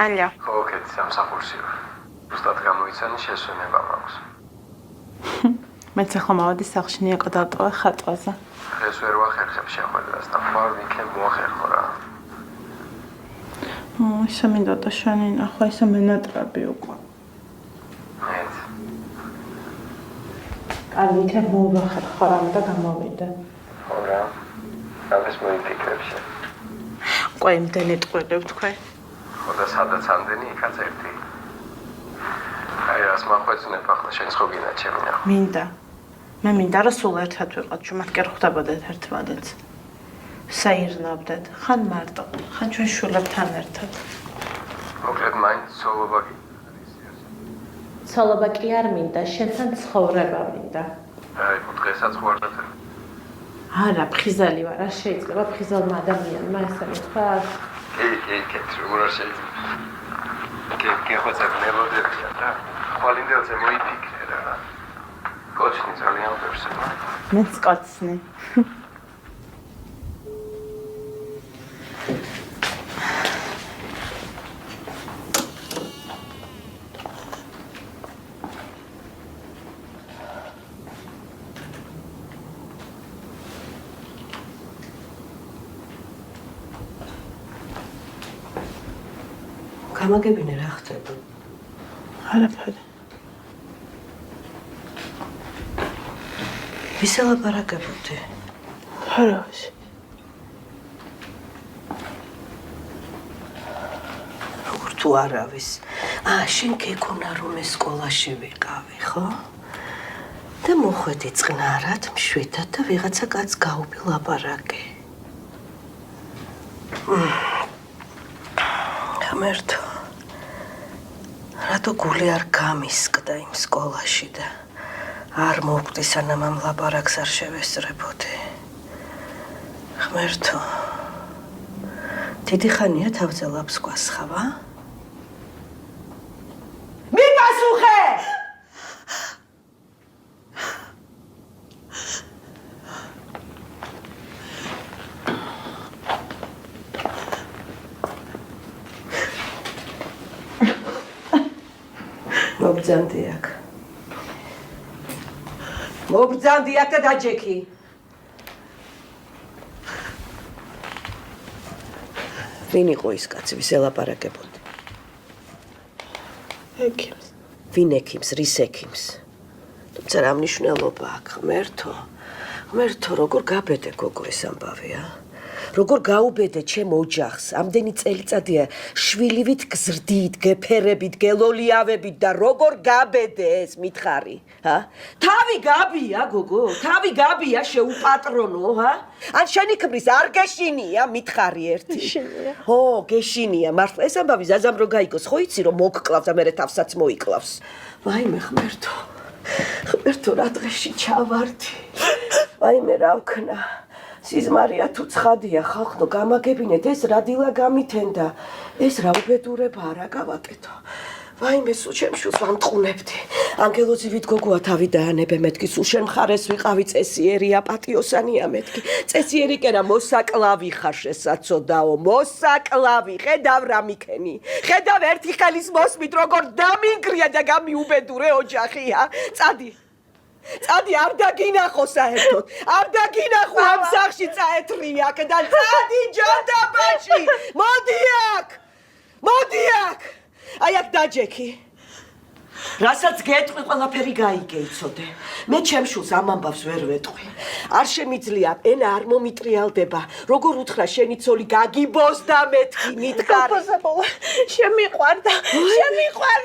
ალო. ხოქეთ სამსახურში ვარ. უბრალოდ გამოიცანი შესვენება მაქვს. მეც ახლა მოვადი სახლში ნიაკო დავტოვე ხატვაზე. დღეს ვერ ვახერხებ შეხვედრას და ხვალ ვიქნებ მოახერხო რა. ისე მინდა და შენი ნახვა, ისე მენატრები უკვე. მეც. კარგი, იქნებ მოვახერხო რამე და გამოვიდე. ხო რა. ამას მოიფიქრებ შე. უკვე იმდენი ტყუილებ თქვენ. ხო და სადაც ამდენი იქაც ერთი. აი რას მახვეწნებ ახლა შენ ხო გინდა ჩემი ნახვა. მინდა. მე მინდა რომ სულ ერთად ვიყოთ, ჩვენ კი ხვდებოდეთ ერთმანეთს. საირნობდეთ, ხან მარტო, ხან ჩვენ შულებთან ერთად. მოკლედ მაინც ცოლობა კი. ცოლობა კი არ მინდა, შენთან ცხოვრება მინდა. აი, დღესაც ვარდათ. არა, ფხიზელი ვარ, არ შეიძლება ფხიზელმა ადამიანმა ესე მithvas. კი, როგორ არ შეიძლება. კი, ხოცა ნებოდებია რა. ხვალინდელზე მოიფიქრე რა. კოჩნი ძალიან პერსონა. მეც კოცნი. გამაგებინე რა ხდება? არაფერი. ვის ელაპარაკებოდი? არავის. როგორ თუ არავის? შენ გეკონა რომ ეს სკოლაში ვიყავი, ხო? და მოხვედი წყნარად, მშვიდად და ვიღაცა კაცს გაუპილაპარაკე. გამერთო. რატო გული არ გამისკდა იმ სკოლაში და არ მოვკვდი სანამ ამ ლაპარაკს არ შევესწრებოდი. ღმერთო, დიდი ხანია თავზე ლაპს გვასხავა? მიპასუხე! მობძანდი აქ. მობძანდი აქ და დაჯექი. ვინ იყო ის კაცი, ვის ელაპარაკებოდი? ექიმს. ვინ ექიმს, რის ექიმს? თუმცა რა მნიშვნელობა აქვს, ღმერთო? ღმერთო, როგორ გაბედე გოგო ეს ამბავი, როგორ გაუბედე ჩემ ოჯახს, ამდენი წელიწადია შვილივით გზრდით, გეფერებით, გელოლიავებით და როგორ გაბედე ეს მითხარი, თავი გაბია, გოგო, თავი გაბია შეუპატრონო, ან შენი ქმრის არ გეშინია მითხარი ერთი. გეშინია. ო, გეშინია, მართლა ეს ამბავი ზაზამ რო გაიგოს, ხო იცი რომ მოგკლავს და მერე თავსაც მოიკლავს. ვაიმე ღმერთო, ღმერთო რა დღეში ჩავარდი. ვაიმე რა ვქნა. სიზმარია თუ ცხადია ხალხო გამაგებინეთ ეს რა დილა გამითენდა ეს რა უბედურება არა გავაკეთო ვაიმე სულ ჩემ შულს ვამტყუნებდი ანგელოზივით გოგოა თავი დაანებე მეთქი სულ შენ მხარეს ვიყავი წესიერია პატიოსანია მეთქი წესიერი კერა მოსაკლავი ხარ შესაძოდაო მოსაკლავი ხედავ რა მიქენი ხედავ ერთი ხელის მოსმით როგორ დამინგრია და გამიუბედურე ოჯახია წადი არ დაგინახო საერთოდ არ დაგინახო ამ სახში წაეთრიაკ და წადი ჯანდაბაში მოდი აქ აი აქ დაჯექი რასაც გეტყვი ყველაფერი გაიგე იცოდე მე ჩემ შულს ამ ამბავს ვერ ვეტყვი არ შემიძლია ენა არ მომიტრიალდება როგორ უთხრა შენი ცოლი გაგიბოსდა მეთქი მითხარი შემიყვარდა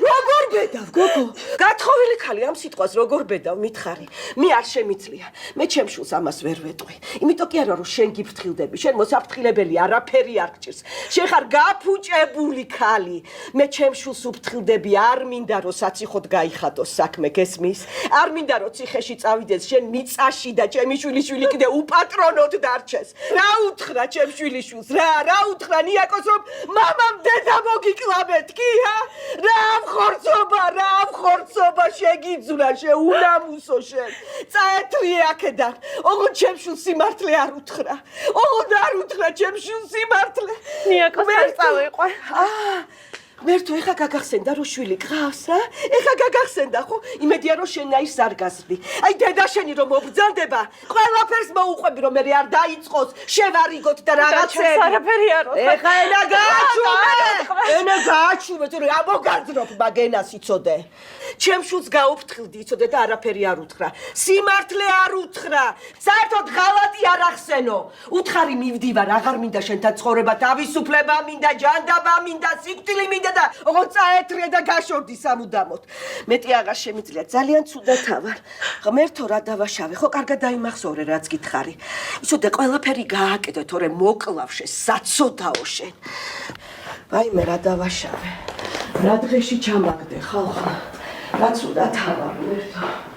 როგორ ბედავ გოგო გათხოვილი ხალი ამ სიტყვას როგორ ბედავ მითხარი მე არ შემიძლია მე ჩემ შულს ამას ვერ ვეტყვი იმიტომ კი არა რომ შენ გიფრთხილდები შენ მოსაფრთხილებელი არაფერი არ გჭირს შენ ხარ გაფუჭებული ხალი მე ჩემ შულს უფრთხილდები არ მინდა რომ საციხოდ გაიხადოს საქმე გესმის არ მინდა რომ ციხეში წავიდეს შენ მიწაში და ჩემი შვილიშვილი კიდე უპატრონოდ დარჩეს რა უთხრა ჩემ შვილიშვილს რა უთხრა ნიაკოს რომ მამამ დედა მოგიკლავეთ კი რა მხორცობა შეგიძულა შეუნამუსო შენ წაეთრიე აქედან ოღონდ ჩემ შვილს სიმართლე არ უთხრა ოღონდ არ უთხრა ჩემ შვილს სიმართლე ნიაკოს არ წავიყვე ღმერთო, ეხა გაგახსენდა რომ შვილი გყავს რა? ეხა გაგახსენდა ხო? იმედია რომ შენ აის არ გასვლი. აი დედა შენი რომ მობრძანდება, ყველაფერს მოუყვები რომ მე არ დაიწყოს, შევარიგოთ და რაღაცები. არაფერი არ ვარ. ეხა ენა გააჩუმე, თუ რა მოგაძრობ მაგენას იცოდე. ჩემ შულს გაუფრთხილდი იცოდე და არაფერი არ უთხრა. სიმართლე არ უთხრა. საერთოდ ღალატი არ ახსენო. უთხარი მივდივარ, აღარ მინდა შენთან ცხოვრება, თავისუფლება მინდა, ჯანდაბა მინდა, სიკვდილი მინდა და ოღონდ წაეთრიე და გაშორდი სამუდამოდ. მეტი აღარ შემიძლია, ძალიან ცუდად ვარ. ღმერთო რა დავაშავე, ხო კარგად დაიმახსოვრე რაც გითხარი. იცოდე ყველაფერი გააკეთე, თორე მოკლავშე, საცოდაო შენ. ვაიმე რა დავაშავე. რა დღეში ჩამაგდე ხალხო. რა ცუდად ვარ, ღმერთო.